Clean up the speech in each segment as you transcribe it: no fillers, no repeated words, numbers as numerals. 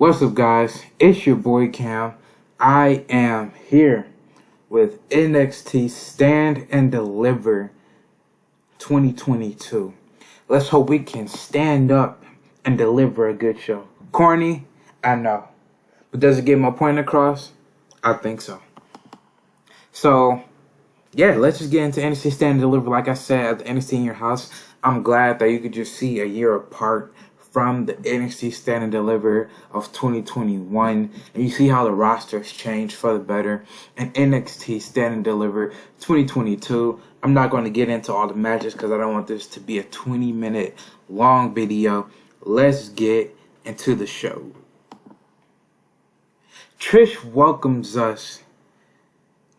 What's up, guys? It's your boy Cam. I am here with NXT Stand and Deliver 2022. Let's hope we can stand up and deliver a good show. Corny, I know. But does it get my point across? I think so. So, yeah, let's just get into NXT Stand and Deliver. Like I said, at the NXT in your house, I'm glad that you could just see a year apart from the NXT Stand and Deliver of 2021. And you see how the roster has changed for the better. And NXT Stand and Deliver 2022. I'm not going to get into all the matches because I don't want this to be a 20-minute long video. Let's get into the show. Trish welcomes us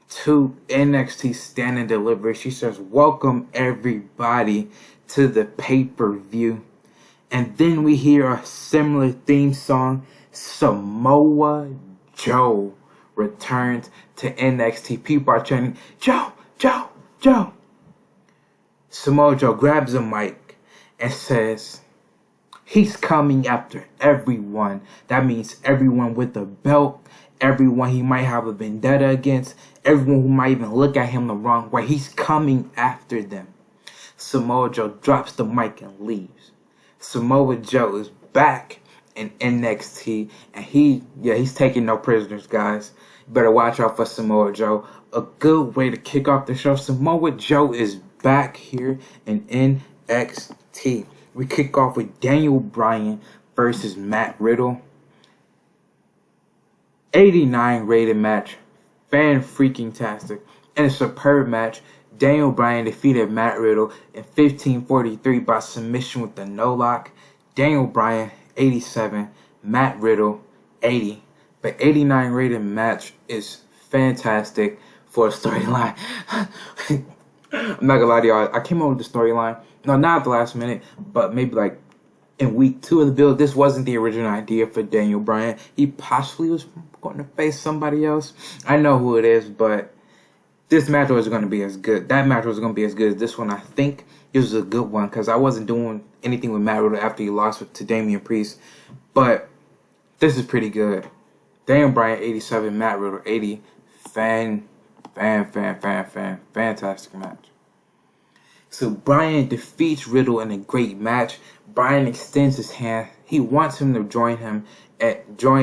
to NXT Stand and Deliver. She says, "Welcome everybody to the pay-per-view." And then we hear a similar theme song. Samoa Joe returns to NXT. People are chanting, "Joe, Joe, Joe." Samoa Joe grabs a mic and says, he's coming after everyone. That means everyone with a belt, everyone he might have a vendetta against, everyone who might even look at him the wrong way. He's coming after them. Samoa Joe drops the mic and leaves. Samoa Joe is back in NXT, and he's taking no prisoners, guys. You better watch out for Samoa Joe. A good way to kick off the show. Samoa Joe is back here in NXT. We kick off with Daniel Bryan versus Matt Riddle. 89 rated match. Fan-freaking-tastic. And a superb match. Daniel Bryan defeated Matt Riddle in 15:43 by submission with the no lock. Daniel Bryan 87, Matt Riddle 80. But 89 rated match is fantastic for a storyline. I'm not gonna lie to y'all, I came up with the storyline. No, not at the last minute, but maybe like in week 2 of the build. This wasn't the original idea for Daniel Bryan. He possibly was going to face somebody else. I know who it is, but this match was going to be as good. That match was going to be as good as this one. I think this was a good one because I wasn't doing anything with Matt Riddle after he lost to Damian Priest. But this is pretty good. Daniel Bryan 87, Matt Riddle 80. Fantastic match. So Bryan defeats Riddle in a great match. Bryan extends his hand. He wants him to join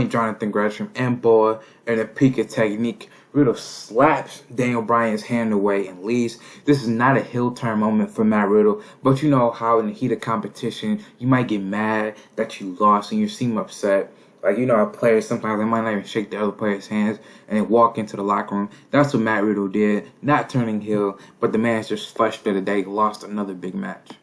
Jonathan Gresham and Boa in a Pika technique. Riddle slaps Daniel Bryan's hand away and leaves. This is not a heel turn moment for Matt Riddle, but you know how in the heat of competition, you might get mad that you lost and you seem upset. Like, you know, a player, sometimes they might not even shake the other player's hands and then walk into the locker room. That's what Matt Riddle did, not turning heel, but the man's just frustrated that he lost another big match.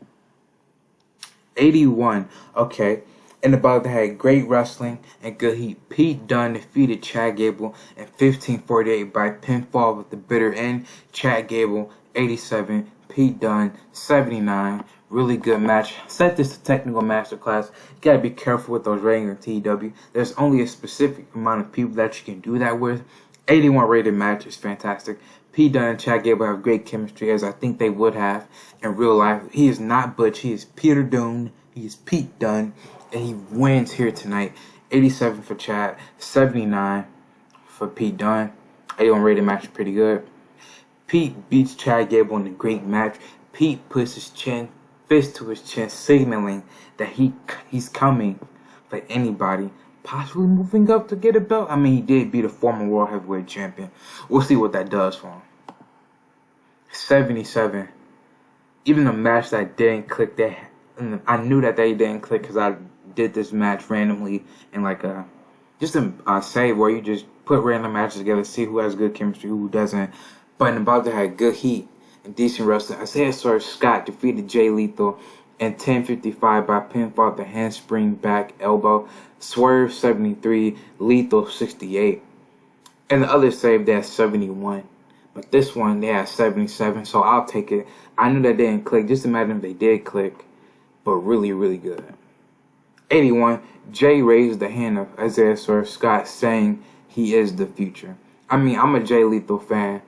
81, okay. And above that had great wrestling and good heat. Pete Dunne defeated Chad Gable in 15:48 by pinfall with the bitter end. Chad Gable 87, Pete Dunne 79. Really good match. Set this to technical masterclass. You gotta be careful with those ratings on TW. There's only a specific amount of people that you can do that with. 81 rated match is fantastic. Pete Dunne and Chad Gable have great chemistry, as I think they would have in real life. He is not Butch. He is Peter Dunne. He is Pete Dunne. And he wins here tonight. 87 for Chad, 79 for Pete Dunne. 81 rated match is pretty good. Pete beats Chad Gable in a great match. Pete puts his fist to his chin, signaling that he's coming for anybody, possibly moving up to get a belt. I mean, he did beat a former World Heavyweight Champion. We'll see what that does for him. 77. Even a match that didn't click, I knew that they didn't click because I did this match randomly in like a save where you just put random matches together, see who has good chemistry, who doesn't. But in about to have good heat and decent wrestling. Isaiah Scott defeated Jay Lethal in 10:55 by pinfall at the handspring back elbow. Swerve 73, Lethal 68. And the other save they had 71. But this one they had 77, so I'll take it. I knew that didn't click. Just imagine if they did click. But really, really good. 81, Jay raised the hand of Isaiah Scott, saying he is the future. I mean, I'm a Jay Lethal fan.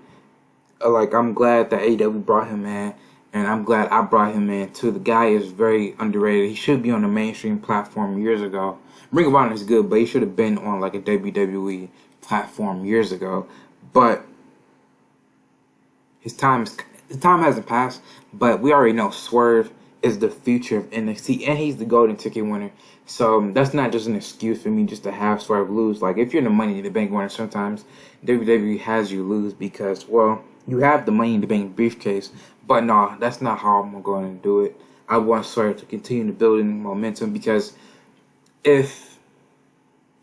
I'm glad that AEW brought him in. and I'm glad I brought him in too. The guy is very underrated. He should be on a mainstream platform years ago. Ring of Honor is good, but he should have been on like a WWE platform years ago. But his time hasn't passed. But we already know Swerve is the future of NXT, and he's the golden ticket winner. So that's not just an excuse for me just to have Swerve lose. Like, if you're the Money in the Bank winner, sometimes WWE has you lose because, well, you have the Money in the Bank briefcase. But no, that's not how I'm going to do it. I want Swerve to continue to build in momentum because if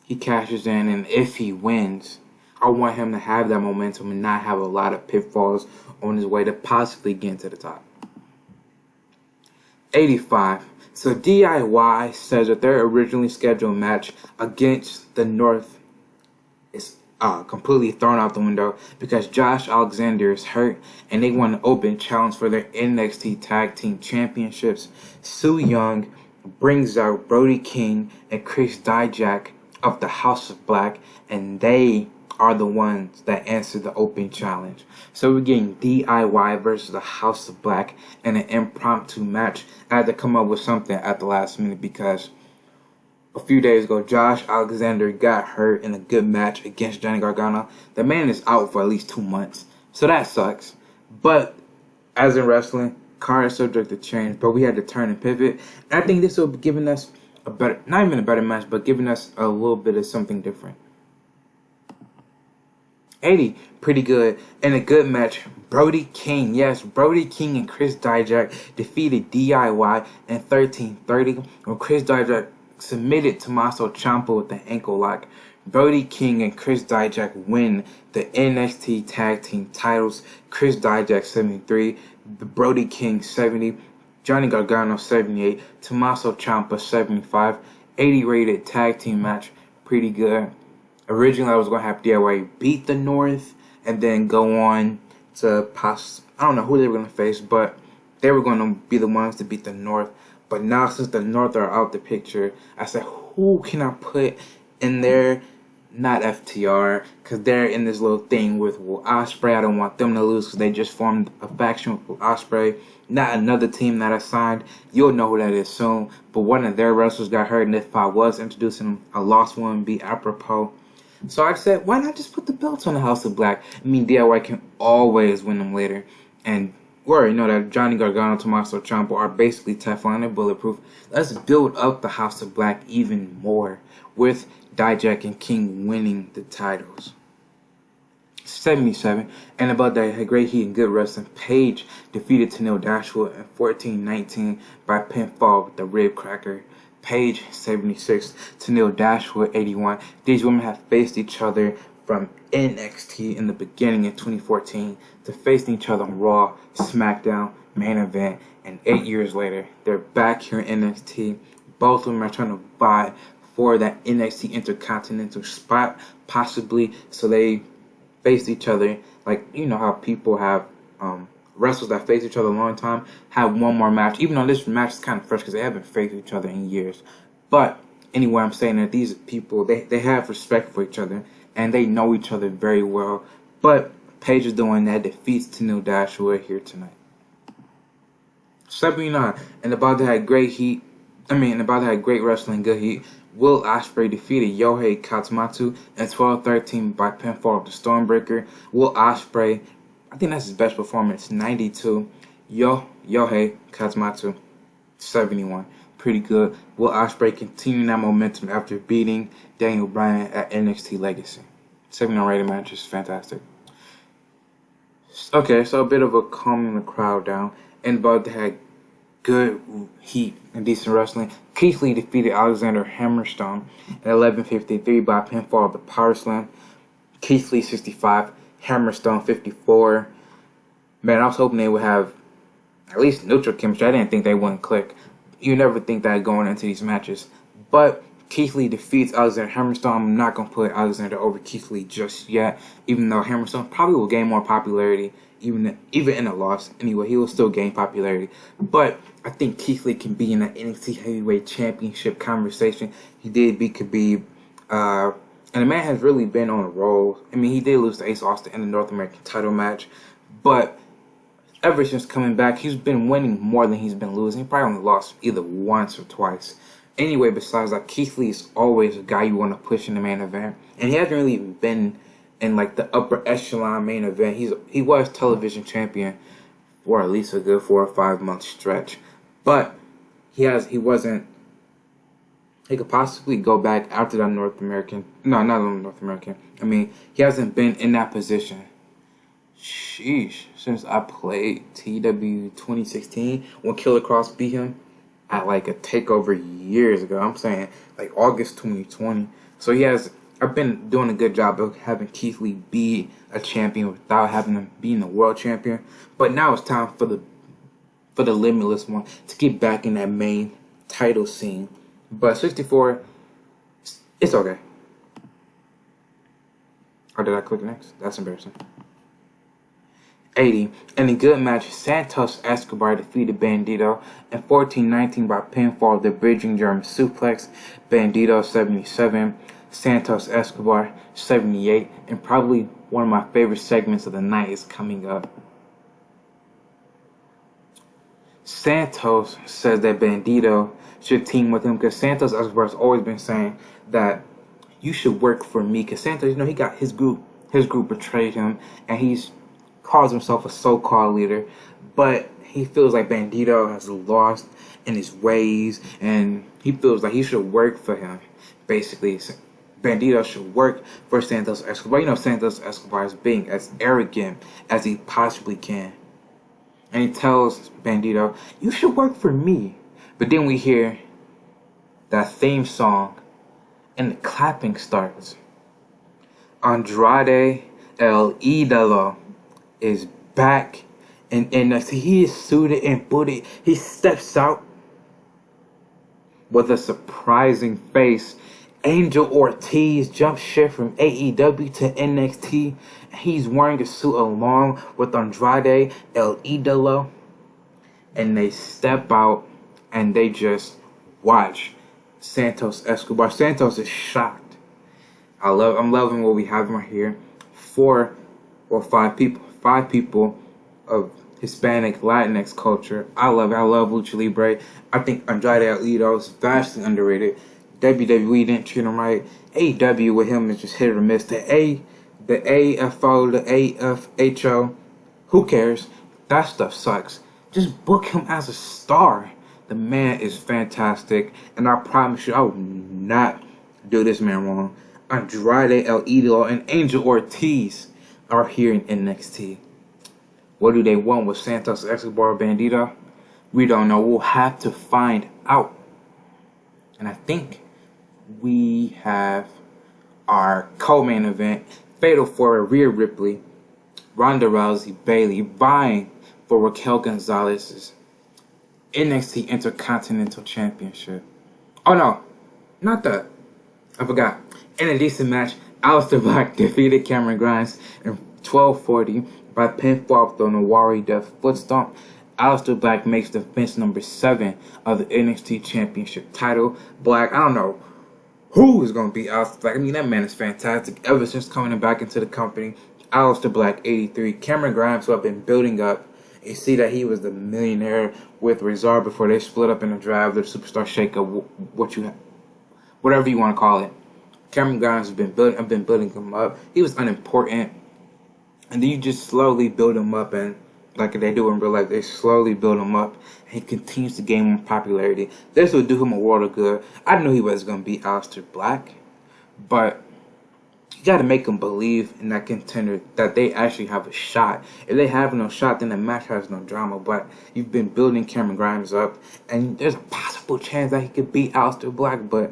he cashes in and if he wins, I want him to have that momentum and not have a lot of pitfalls on his way to possibly getting to the top. 85. So DIY says that their originally scheduled match against the North is completely thrown out the window because Josh Alexander is hurt and they want an open challenge for their NXT Tag Team Championships. Su Yung brings out Brody King and Chris Dijak of the House of Black, and they are the ones that answer the open challenge. So we're getting DIY versus the House of Black in an impromptu match. I had to come up with something at the last minute because a few days ago, Josh Alexander got hurt in a good match against Johnny Gargano. The man is out for at least 2 months, so that sucks. But as in wrestling, cards are subject to change, but we had to turn and pivot. And I think this will be giving us a better, not even a better match, but giving us a little bit of something different. 80, pretty good. In a good match, Brody King, yes, Brody King and Chris Dijak defeated DIY in 13:30 when Chris Dijak submitted Tommaso Ciampa with the ankle lock. Brody King and Chris Dijak win the NXT Tag Team titles. Chris Dijak 73, Brody King 70, Johnny Gargano 78, Tommaso Ciampa 75. 80 rated tag team match, pretty good. Originally, I was going to have DIY beat the North and then go on to I don't know who they were going to face, but they were going to be the ones to beat the North. But now, since the North are out the picture, I said, who can I put in there? Not FTR, because they're in this little thing with Will Ospreay. I don't want them to lose because they just formed a faction with Will Ospreay. Not another team that I signed. You'll know who that is soon. But one of their wrestlers got hurt, and if I was introducing them, a lost one would be apropos. So I said, why not just put the belts on the House of Black? I mean, DIY can always win them later. And we already know that Johnny Gargano, Tommaso Ciampa are basically Teflon and bulletproof. Let's build up the House of Black even more with Dijak and King winning the titles. 77. And about that, had great heat and good wrestling. Paige defeated Tenille Dashwood in 14-19 by pinfall with the rib cracker. Paige 76, Tenille Dashwood 81. These women have faced each other from NXT in the beginning in 2014 to facing each other on Raw, SmackDown, Main Event, and 8 years later, they're back here in NXT. Both of them are trying to vie for that NXT Intercontinental spot, possibly, so they face each other. Like, you know how people have wrestlers that face each other a long time have one more match, even though this match is kind of fresh because they haven't faced each other in years. But anyway, I'm saying that these people, they have respect for each other and they know each other very well. But Paige is doing that, defeats Tenille Dashwood here tonight. 79, and about to have great heat. About to have great wrestling, good heat. Will Ospreay defeated Yohei Katsumatsu in 12-13 by pinfall of the Stormbreaker. Will Ospreay, I think that's his best performance, 92. Yohei Katsumatsu, 71. Pretty good. Will Ospreay continuing that momentum after beating Daniel Bryan at NXT Legacy. 79 rated match is fantastic. Okay, so a bit of a calming the crowd down. And about to have good heat and decent wrestling. Keith Lee defeated Alexander Hammerstone at 11:53 by pinfall of the Power Slam. Keith Lee 65, Hammerstone 54. Man, I was hoping they would have at least neutral chemistry. I didn't think they wouldn't click. You never think that going into these matches. But Keith Lee defeats Alexander Hammerstone. I'm not going to put Alexander over Keith Lee just yet, even though Hammerstone probably will gain more popularity, even in a loss. Anyway, he will still gain popularity. But I think Keith Lee can be in that NXT Heavyweight Championship conversation. He did beat Khabib. And the man has really been on a roll. I mean, he did lose to Ace Austin in the North American title match. But ever since coming back, he's been winning more than he's been losing. He probably only lost either once or twice. Anyway, besides that, Keith Lee is always a guy you want to push in the main event. And he hasn't really even been in like the upper echelon main event. He was television champion for at least a good 4 or 5 month stretch. But he wasn't. He could possibly go back after that North American. No, not North American. I mean, he hasn't been in that position. Sheesh. Since I played TW 2016 when Killer Cross beat him at like a takeover years ago. I'm saying like August 2020. So I've been doing a good job of having Keith Lee be a champion without having him being a world champion. But now it's time for the Limitless one to get back in that main title scene. But 64, it's okay. Or did I click next? That's embarrassing. 80. In a good match, Santos Escobar defeated Bandito in 14-19 by pinfall of the bridging German suplex. Bandito 77, Santos Escobar 78, and probably one of my favorite segments of the night is coming up. Santos says that Bandito should team with him because Santos Escobar has always been saying that you should work for me because Santos, he got his group betrayed him and he's calls himself a so-called leader, but he feels like Bandito has lost in his ways and he feels like he should work for him. Basically, Bandito should work for Santos Escobar. Santos Escobar is being as arrogant as he possibly can. And he tells Bandito, you should work for me. But then we hear that theme song and the clapping starts. Andrade El Idolo is back and he is suited and booted. He steps out with a surprising face. Angel Ortiz jump ship from AEW to NXT. He's wearing a suit along with Andrade El Idolo. And they step out and they just watch Santos Escobar. Santos is shocked. I'm loving what we have right here. 4 or 5 people of Hispanic Latinx culture. I love it. I love Lucha Libre. I think Andrade El Idolo is vastly underrated. WWE didn't treat him right. AEW with him is just hit or miss. The AFO, the AFHO, who cares? That stuff sucks. Just book him as a star. The man is fantastic, and I promise you, I will not do this man wrong. Andrade El Idolo and Angel Ortiz are here in NXT. What do they want with Santos Escobar Bandito? We don't know. We'll have to find out. And I think we have our co-main event, Fatal 4, Rhea Ripley, Ronda Rousey, Bayley, vying for Raquel Gonzalez's NXT Intercontinental Championship. Oh no, not that. I forgot. In a decent match, Aleister Black defeated Cameron Grimes in 12:40 by pinfall of the Nawari Death Foot Stomp. Aleister Black makes defense number 7 of the NXT Championship title. Black, I don't know who is going to beat Aleister Black. I mean, that man is fantastic. Ever since coming back into the company, Aleister Black 83. Cameron Grimes, who I've been building up. You see that he was the millionaire with Rezar before they split up in the drive, their superstar shakeup, whatever you want to call it. Cameron Grimes I've been building him up. He was unimportant. And then you just slowly build him up, and like they do in real life, they slowly build him up, and he continues to gain more popularity. This will do him a world of good. I knew he was going to beat Aleister Black, but you got to make them believe in that contender that they actually have a shot. If they have no shot, then the match has no drama. But you've been building Cameron Grimes up, and there's a possible chance that he could beat Aleister Black, but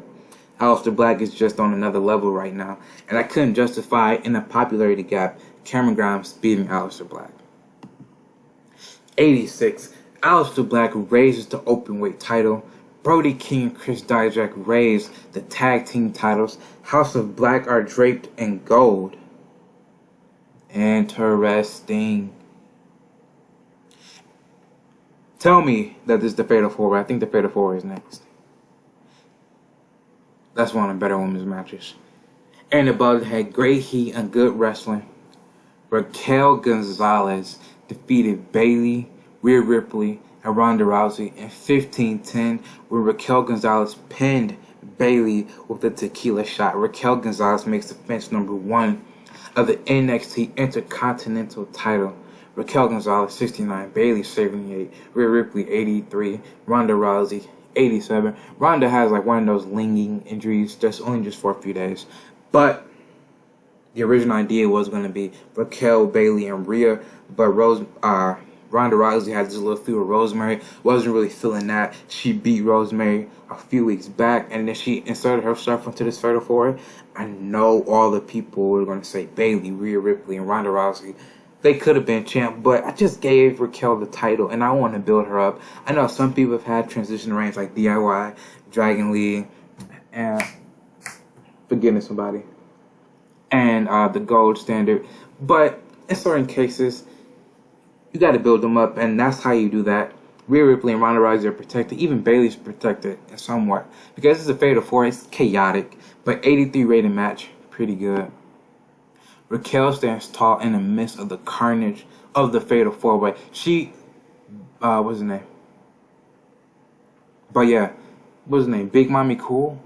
Aleister Black is just on another level right now, and I couldn't justify in a popularity gap Cameron Grimes beating Aleister Black. 86. Aleister Black raises the openweight title. Brody King and Chris Dijak raise the tag team titles. House of Black are draped in gold. Interesting. Tell me that this is the Fatal 4. I think the Fatal 4 is next. That's one of the better women's matches. And above had great heat and good wrestling. Raquel Gonzalez defeated Bayley, Rhea Ripley, and Ronda Rousey in 15-10, where Raquel Gonzalez pinned Bayley with a tequila shot. Raquel Gonzalez makes defense number 1 of the NXT Intercontinental title. Raquel Gonzalez 69, Bayley 78, Rhea Ripley 83, Ronda Rousey 87. Ronda has like one of those lingering injuries, just for a few days. But the original idea was going to be Raquel, Bayley, and Rhea, but Ronda Rousey had this little feud with Rosemary. Wasn't really feeling that. She beat Rosemary a few weeks back, and then she inserted herself into this fatal four. I know all the people were going to say Bayley, Rhea Ripley, and Ronda Rousey. They could have been champ, but I just gave Raquel the title, and I want to build her up. I know some people have had transition reigns like DIY, Dragon Lee, and forgetting somebody, and the Gold Standard. But in certain cases, you got to build them up, and that's how you do that. Rhea Ripley and Ronda Rousey are protected. Even Bayley's protected somewhat. Because it's a fatal four, it's chaotic. But 83 rated match, pretty good. Raquel stands tall in the midst of the carnage of the fatal four-way. She, what's her name? But yeah, what's her name? Big Mommy Cool?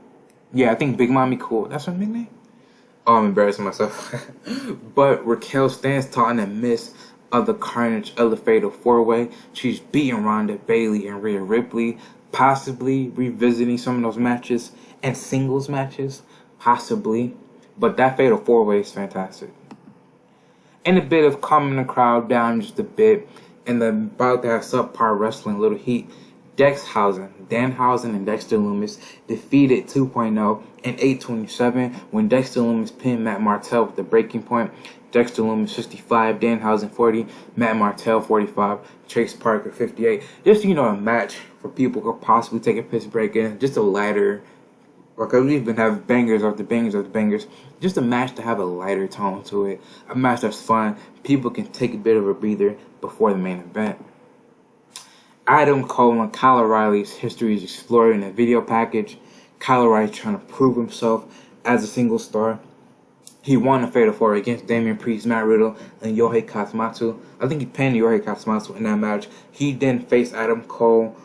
Yeah, I think Big Mommy Cool. That's her nickname? Oh, I'm embarrassing myself. But Raquel stands tall in the midst of the carnage of the fatal four-way. She's beating Ronda, Bayley, and Rhea Ripley, possibly revisiting some of those matches and singles matches, possibly. But that fatal four-way is fantastic. And a bit of calming the crowd down just a bit, and the bout that has subpar wrestling little heat. Danhausen, and Dexter Lumis defeated 2.0 in 8:27 when Dexter Lumis pinned Matt Martel with the breaking point. Dexter Lumis 65, Danhausen 40, Matt Martel 45, Chase Parker 58. Just, a match for people who could possibly take a piss break in. Just a lighter, because we've been having bangers after bangers after bangers. Just a match to have a lighter tone to it. A match that's fun. People can take a bit of a breather before the main event. Adam Cole and Kyle O'Reilly's history is explored in a video package. Kyle O'Reilly trying to prove himself as a single star. He won a fatal four against Damian Priest, Matt Riddle, and Yohei Katsumatsu. I think he pinned Yohei Katsumatsu in that match. He then faced Adam Cole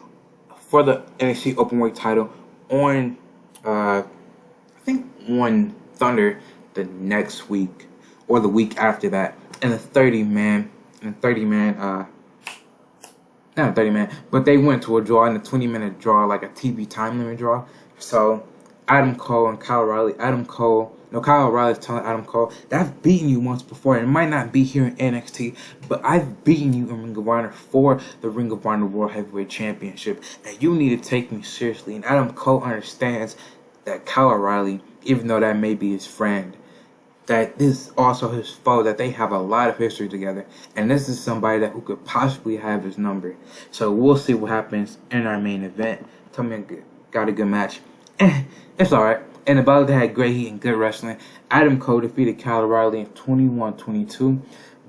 for the NXT Openweight title on, I think, on Thunder the next week or the week after that, in a 30-man, not a 30-man, but they went to a draw, in a 20-minute draw, like a TV time limit draw. So Adam Cole and Kyle O'Reilly. Kyle O'Reilly's telling Adam Cole that I've beaten you once before. It might not be here in NXT, but I've beaten you in Ring of Honor for the Ring of Honor World Heavyweight Championship, and you need to take me seriously. And Adam Cole understands that Kyle O'Reilly, even though that may be his friend, that this is also his foe, that they have a lot of history together, and this is somebody who could possibly have his number. So we'll see what happens in our main event. Tell me I got a good match. It's alright. And the battle that had great heat and good wrestling. Adam Cole defeated Kyle O'Reilly in 21-22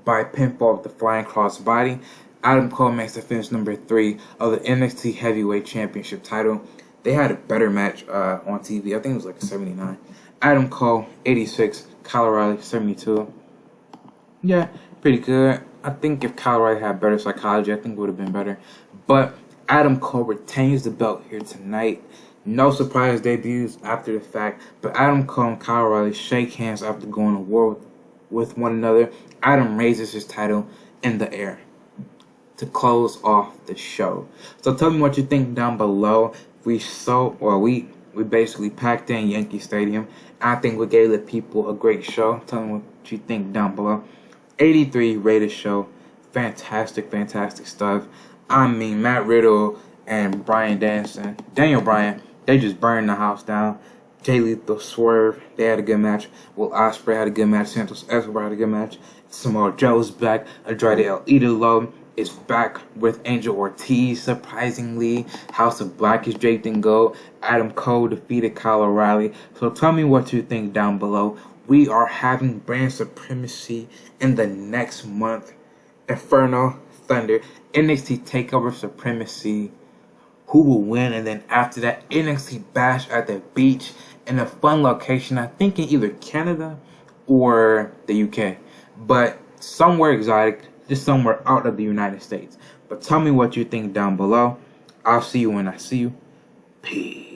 by pinfall with the flying crossbody. Adam Cole makes the finish number 3 of the NXT Heavyweight Championship title. They had a better match on TV. I think it was like 79. Adam Cole 86, Kyle O'Reilly 72. Yeah, pretty good. I think if Kyle O'Reilly had better psychology, I think it would have been better. But Adam Cole retains the belt here tonight. No surprise debuts after the fact, but Adam Cole and Kyle O'Reilly shake hands after going to war with one another. Adam raises his title in the air to close off the show. So tell me what you think down below. We basically packed in Yankee Stadium. I think we gave the people a great show. Tell me what you think down below. 83 rated show. Fantastic stuff. I mean, Matt Riddle and Daniel Bryan, they just burned the house down. Jay Lethal, Swerve, they had a good match. Will Ospreay had a good match. Santos Escobar had a good match. Samoa Joe's back. Andrade El Idolo is back with Angel Ortiz, surprisingly. House of Black is draped in gold. Adam Cole defeated Kyle O'Reilly. So tell me what you think down below. We are having brand supremacy in the next month. Inferno, Thunder, NXT TakeOver Supremacy. Who will win? And then after that, NXT Bash at the beach in a fun location. I think in either Canada or the UK. But somewhere exotic, just somewhere out of the United States. But tell me what you think down below. I'll see you when I see you. Peace.